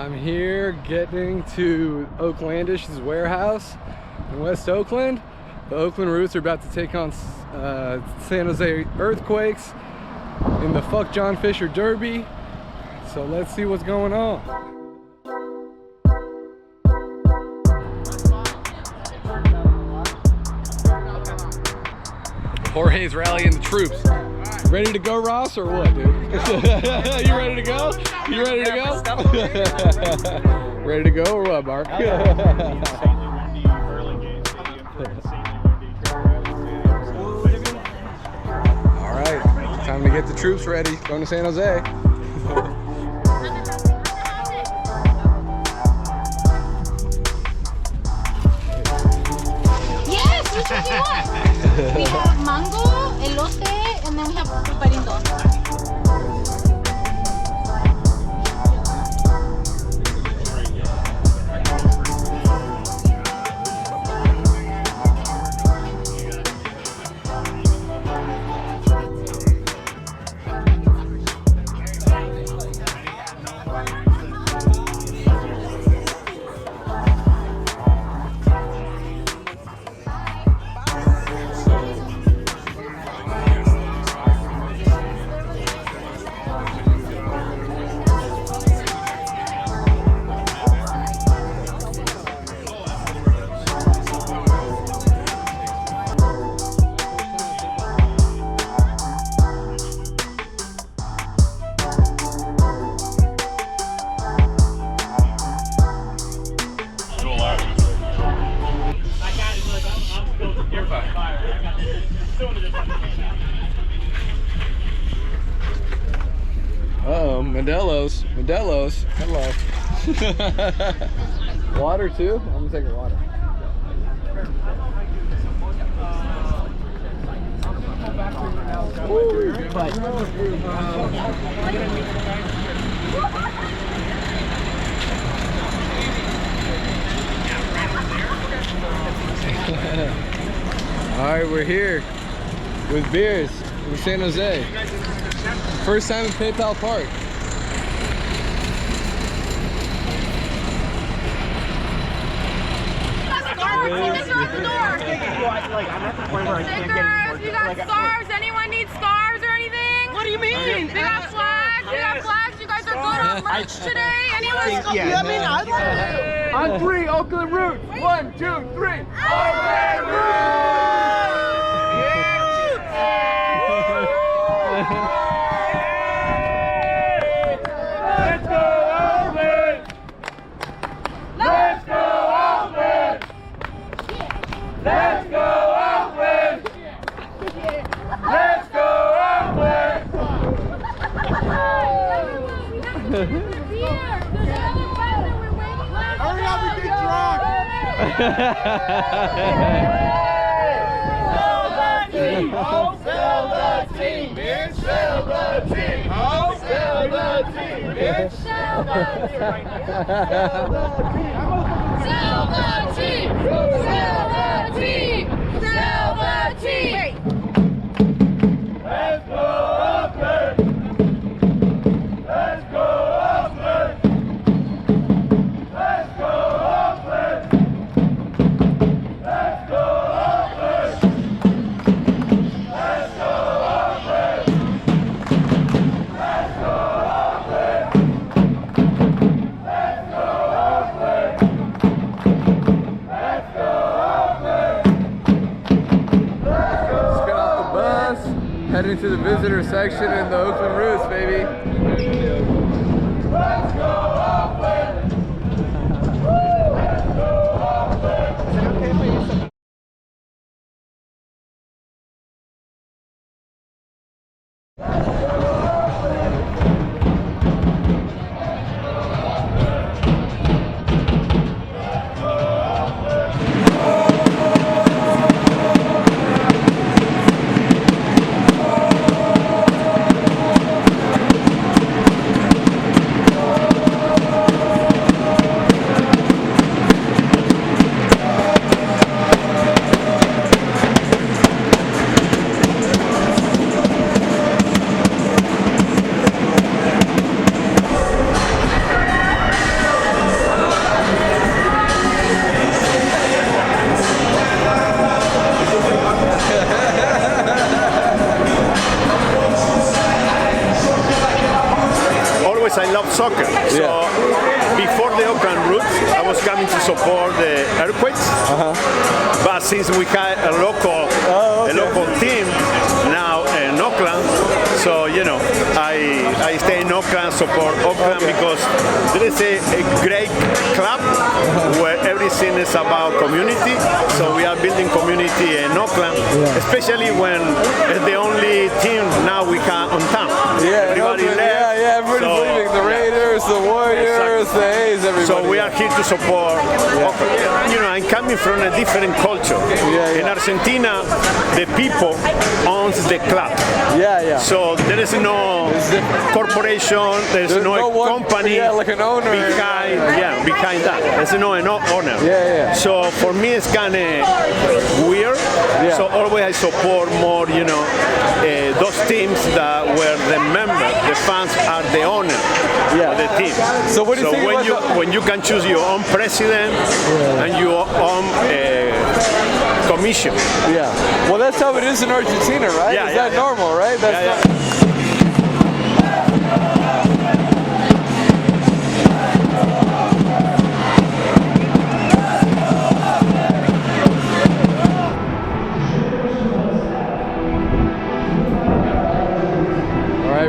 I'm here getting to Oaklandish's warehouse in West Oakland. The Oakland Roots are about to take on San Jose Earthquakes in the Fuck John Fisher Derby. So let's see what's going on. Jorge's rallying the troops. Ready to go, Ross, or what, dude? You ready to go? You ready to go? Ready to go, or what, Mark? All right, time to get the troops ready. Going to San Jose. Yes, which one do you want? We have mango, elote, and then we have pulparindo. Uh-oh, Modelo's. Hello. Water too? I'm gonna take a water. All right, we're here with beers in San Jose. First time in PayPal Park. Stickers are at the door. Stickers, you got scarves? Anyone need scarves or anything? What do you mean? We got flags. We got flags. You guys are good on merch today. Anyone? Yeah, I mean, I love it. On three, Oakland Roots. 1, 2, 3. Oakland Roots! Let's go Oakland! Let's go Oakland! Let's go Oakland! Let's go Oakland! Hurry up and get drunk! Sell the team! Bitch, sell the team! Oh, sell the team! Bitch, sell the team! Sell the team! Sell the team! Sell the team! Let's go Oakland! Let's go Oakland! Let's go Oakland! Let's go Oakland! Let's go Oakland! Let's go Oakland! Let's go Oakland! Let's go Oakland! Let's get off the bus, heading to the visitor section in the Oakland Roots, baby. Let's go Oakland! Let's go Oakland! soccer. So before the Oakland Roots, I was coming to support the Earthquakes. But since we had a local team now in Oakland, so you know, I stay in Oakland, support Oakland because there is a great club where everything is about community. So we are building community in Oakland, especially when it's the only team now we have on town. Everybody left. Everybody's leaving. The Raiders, the Warriors, the A's, everybody. So we are here to support Oakland. You know, I'm coming from a different culture. In Argentina, the people owns the club. So there is no corporation, there's no company like an owner behind that. There's no owner. So for me it's kind of weird. So always I support more, you know, those teams that where the member, the fans are the owner of the team. So what do you think when you can choose your own president and your own commission. Well, that's how it is in Argentina, right? Is that normal, right?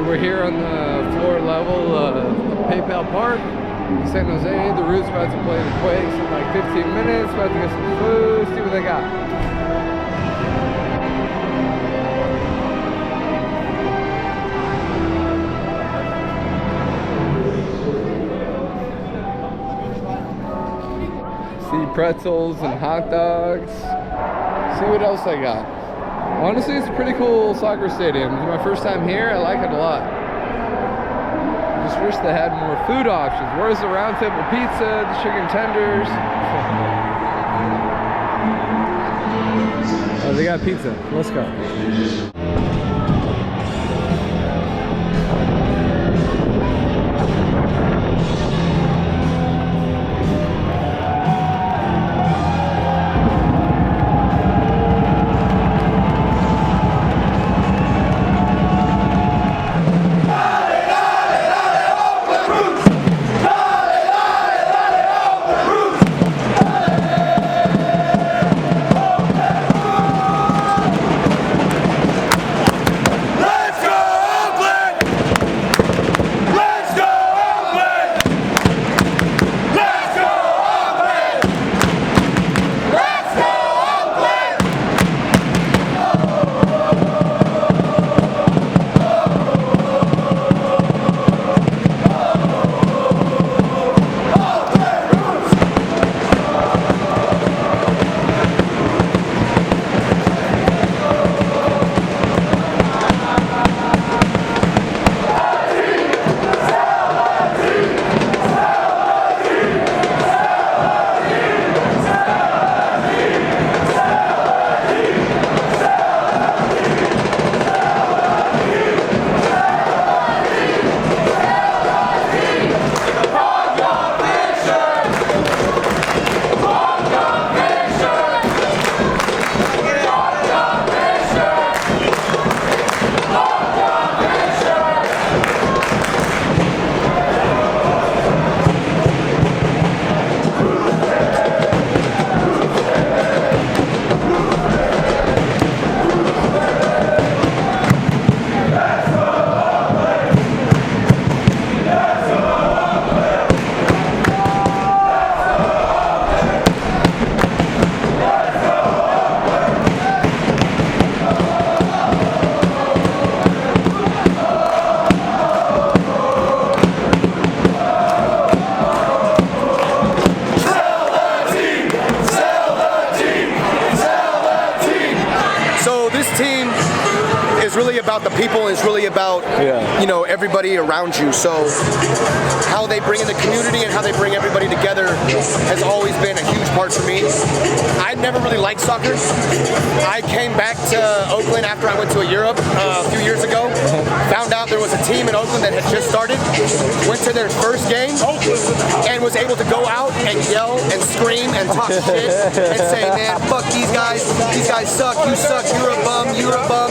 We're here on the floor level of PayPal Park, San Jose. The Roots about to play the Quakes in like 15 minutes. About to get some food, see what they got. See pretzels and hot dogs. See what else I got. Honestly, it's a pretty cool soccer stadium. It's my first time here. I like it a lot. Just wish they had more food options. Where's the round table pizza, the chicken tenders? Oh, they got pizza. Let's go. The people is really about you know, everybody around you. So how they bring in the community and how they bring everybody together has always been a huge part for me. I never really liked soccer. I came back to Oakland after I went to Europe a few years ago. Found out there was a team in Oakland that had just started. Went to their first game and was able to go out and yell and scream and talk shit and say, man, fuck these guys. These guys suck. You suck. You're a bum. You're a bum.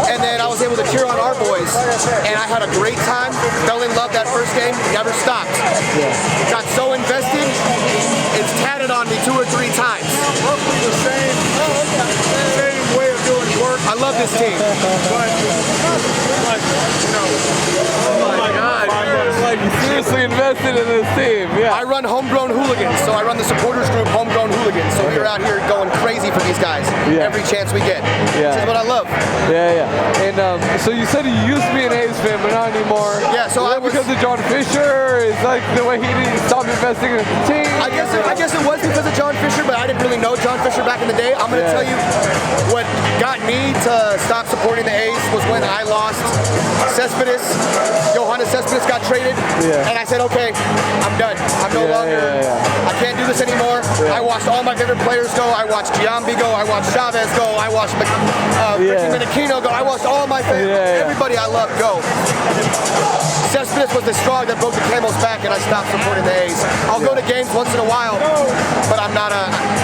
And then I was able to cheer on our boys. and I had a great time. Fell in love that first game, never stopped. Got so invested, it's tatted on me 2 or 3 times. Roughly the same way of doing work. I love this team. But Oh my God, you're like seriously invested in this team. Yeah. I run Homegrown Hooligans, so I run the supporters group Homegrown Hooligans. So we're out here going crazy for these guys every chance we get. Yeah. This is what I love. Yeah. And so you said you used to be an A's fan, but not anymore. Yeah, so Is I that was because of John Fisher. Is like the way he stopped investing in the team. I guess it was because of John Fisher, but I didn't really know John Fisher back in the day. I'm going to tell you what got me to stop supporting the A's was when I lost Cespedes. Johannes Cespedes got traded, and I said, okay, I'm done. I'm no longer, I can't do this anymore. I watched all my favorite players go. I watched Giambi go. I watched Chavez go. I watched Richie Menachino go. I watched all my favorite, everybody I love go. Cespedes was the straw that broke the camel's back, and I stopped supporting the A's. I'll go to games once in a while, but I'm not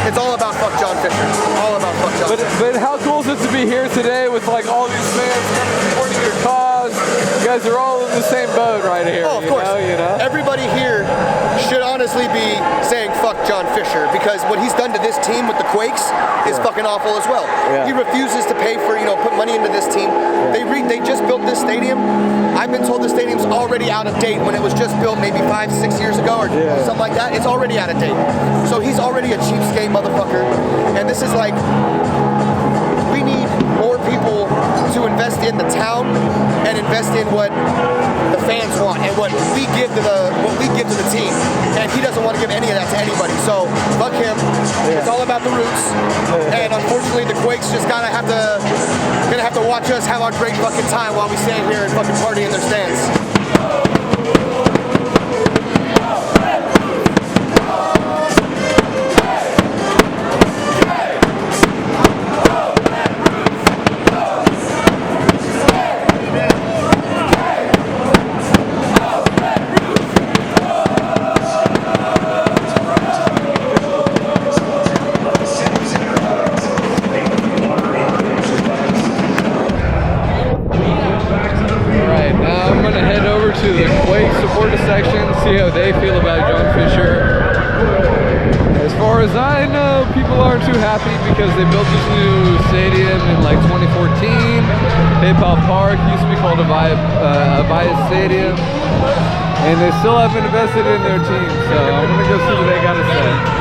it's all about fuck John Fisher. All about fuck John Fisher. But how cool is it to be here today with like all these fans kind of supporting your cause? You guys are all in the same boat right here. Oh, of course. You know? Everybody here should honestly be saying fuck John Fisher, because what he's done to this team with the Quakes is fucking awful as well. He refuses to pay for, put money into this team. They just built this stadium. I've been told the stadium's already out of date when it was just built maybe 5-6 years ago or something like that. It's already out of date. So he's already a cheapskate motherfucker. And this is like, we need more people to invest in the town and invest in what the fans want and what we give to the team. And he doesn't want to give any of that to anybody. So fuck him. It's all about the roots. And unfortunately, the Quakes just gonna have to watch us have our great fucking time while we stand here and fucking party in their stands. To the Quake supporter section, see how they feel about John Fisher. As far as I know, people aren't too happy because they built this new stadium in like 2014. PayPal Park used to be called Avaya Stadium, and they still haven't invested in their team. So I'm gonna go see what they gotta say.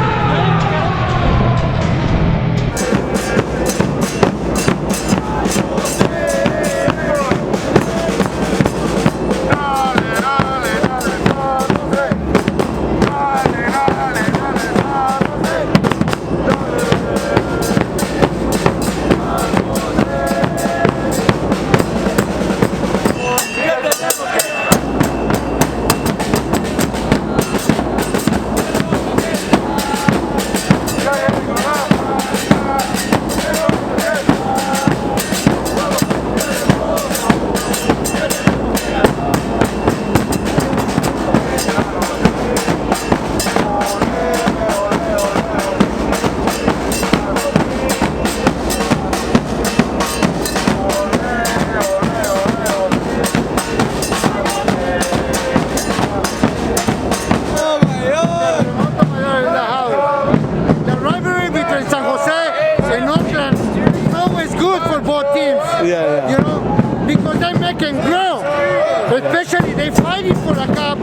Especially they fighting for a cup.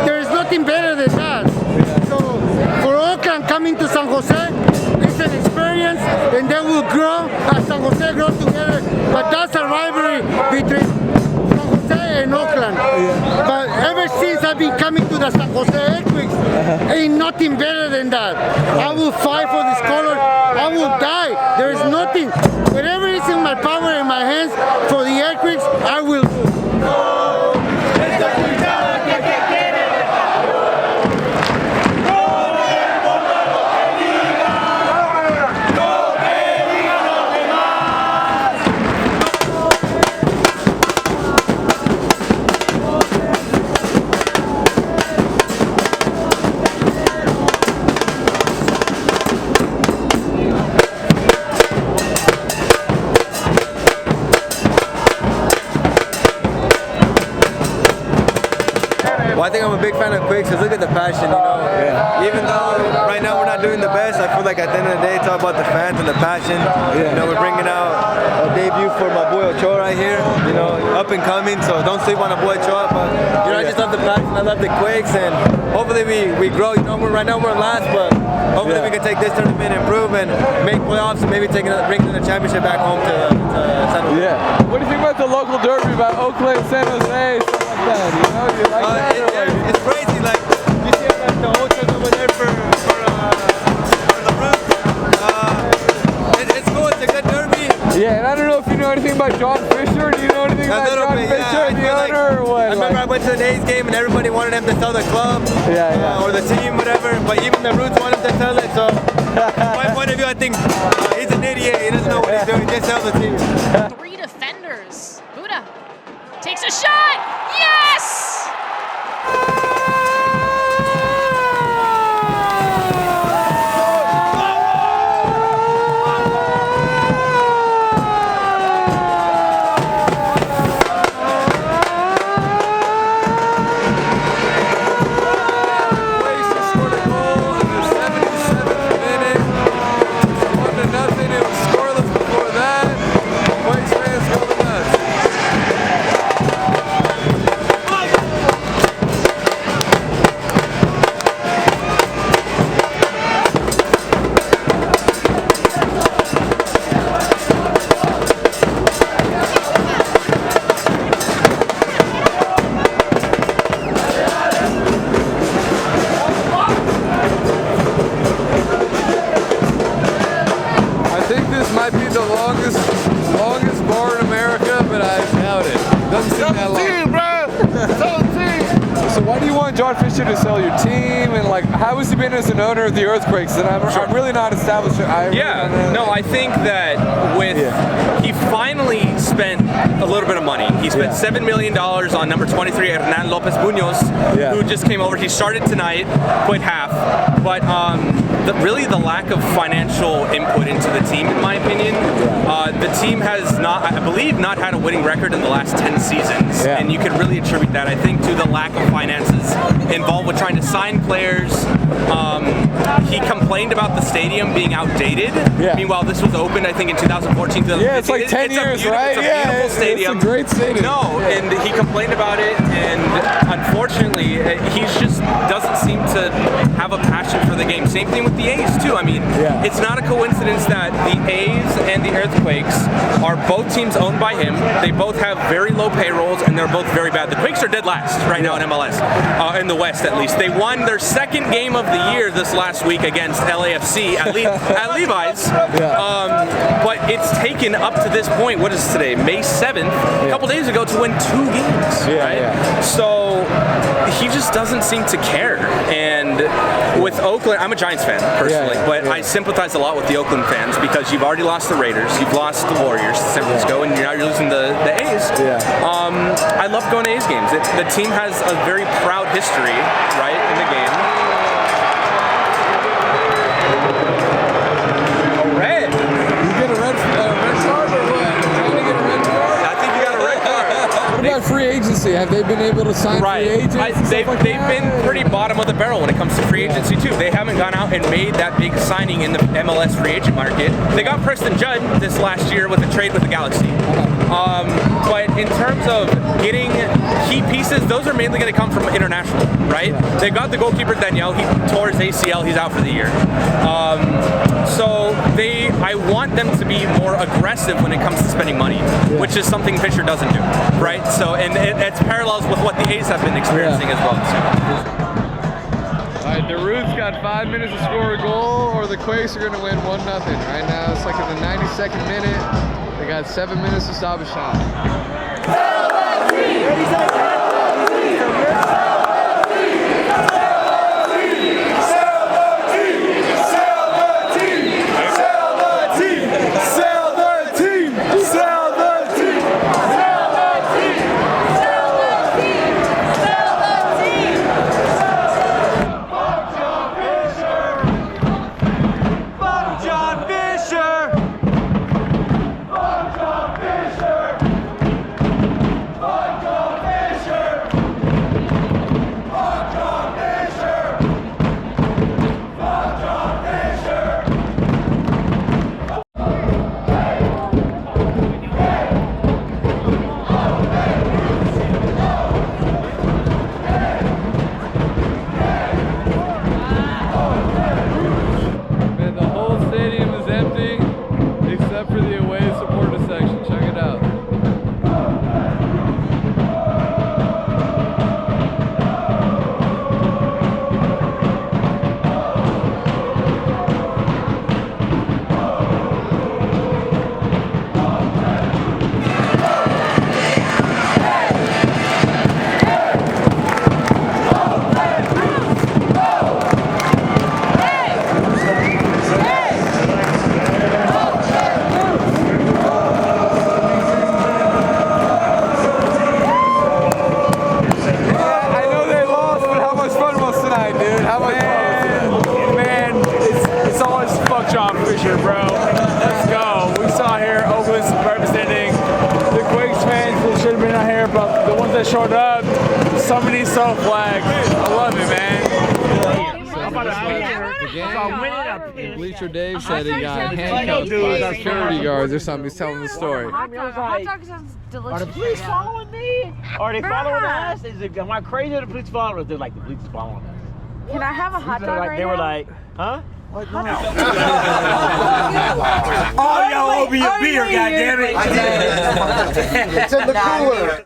There is nothing better than that. So for Oakland coming to San Jose, it's an experience, and they will grow as San Jose grows together. But that's a rivalry between San Jose and Oakland. But ever since I've been coming to the San Jose Earthquakes, ain't nothing better than that. I will fight for this color. I will die. There is nothing. Whatever is in my power in my hands for the Earthquakes, I will do. Well, I think I'm a big fan of Quakes because look at the passion, you know. Yeah. Even though right now we're not doing the best, I feel like at the end of the day it's all about the fans and the passion. Yeah. You know, we're bringing out a debut for my boy Ochoa right here, you know, up and coming, so don't sleep on a boy Ochoa, but you know, I just love the passion, I love the Quakes, and hopefully we grow. You know, right now we're last, but hopefully we can take this tournament, improve, and make playoffs, and maybe bring the championship back home to San Jose. Yeah. What do you think about the local derby, about Oakland, San Jose, stuff like that? You know, you like that? It's crazy, like, you see like the hotels over there for the roof. It's cool, it's a good derby. Yeah, and I don't know if you know anything about John Fisher. Do you know anything about John Fisher, the owner, or what? I remember I went to an A's game and everybody wanted him to sell the club, or the team, whatever, but even the Roots wanted him to sell it, so from my point of view, I think he's an idiot, he doesn't know what he's doing, just sell the team. 3 defenders. Buddha takes a shot. Yes! Might be the longest bar in America, but I doubt it. Doesn't seem that long. So why do you want John Fisher to sell your team, and like how has he been as an owner of the Earthquakes? And I'm really not established. I think that he finally spent a little bit of money. He spent $7 million on number 23, Hernan Lopez Munoz, who just came over. He started tonight, quit half, but really the lack of financial input into the team, in my opinion. The team has not, I believe, not had a winning record in the last 10 seasons, and you could really attribute that, I think, to the lack of finances involved with trying to sign players. He complained about the stadium being outdated. Meanwhile, this was opened, I think, in 2014. Yeah, it's like 10 years, right? It's a beautiful stadium. It's a great stadium. No, and he complained about it, and unfortunately, he just doesn't seem to have a passion for the game. Same thing with the A's, too. I mean, it's not a coincidence that the A's and the Earthquakes are both teams owned by him. They both have very low payrolls, and they're both very bad. The Quakes are dead last right now in MLS, in the West at least. They won their second game of the year this last week against LAFC at Levi's, but it's taken up to this point, what is today, May 7th, a couple days ago, to win 2 games, right? So he just doesn't seem to care. And with Oakland, I'm a Giants fan personally, but I sympathize a lot with the Oakland fans because you've already lost the Raiders, you've lost the Warriors to San Francisco, and now you're losing the A's. I love going to A's games. The team has a very proud history, right, in the game. A red. You get a red card or what? Trying to get a red card? I think you got a red card. What about free agency? Have they been able to sign free agents? They've been pretty bottom of the barrel when it comes to free agency too. They haven't gone out and made that big signing in the MLS free agent market. They got Preston Judd this last year with a trade with the Galaxy. But in terms of getting key pieces, those are mainly going to come from international, right? They've got the goalkeeper Daniel. He tore his ACL. He's out for the year. So I want them to be more aggressive when it comes to spending money, which is something Fisher doesn't do, right? So, and it's parallels with what the A's have been experiencing as well. All right, the Roots got 5 minutes to score a goal, or the Quakes are going to win 1-0. Right now, it's like in the 92nd minute. They got 7 minutes to stop a shot. out here, but the ones that showed up, somebody saw flags. I love it, man. Bleacher Dave said he got handcuffed by security guards or something. He's telling the story. Hot dog sounds delicious. Are the police following me? Are they following us? Am I crazy or the police following us? They're like, the police is following us. Can I have a hot dog right now? They were like, huh? Oh, y'all owe me a beer, goddammit. It's in the cooler.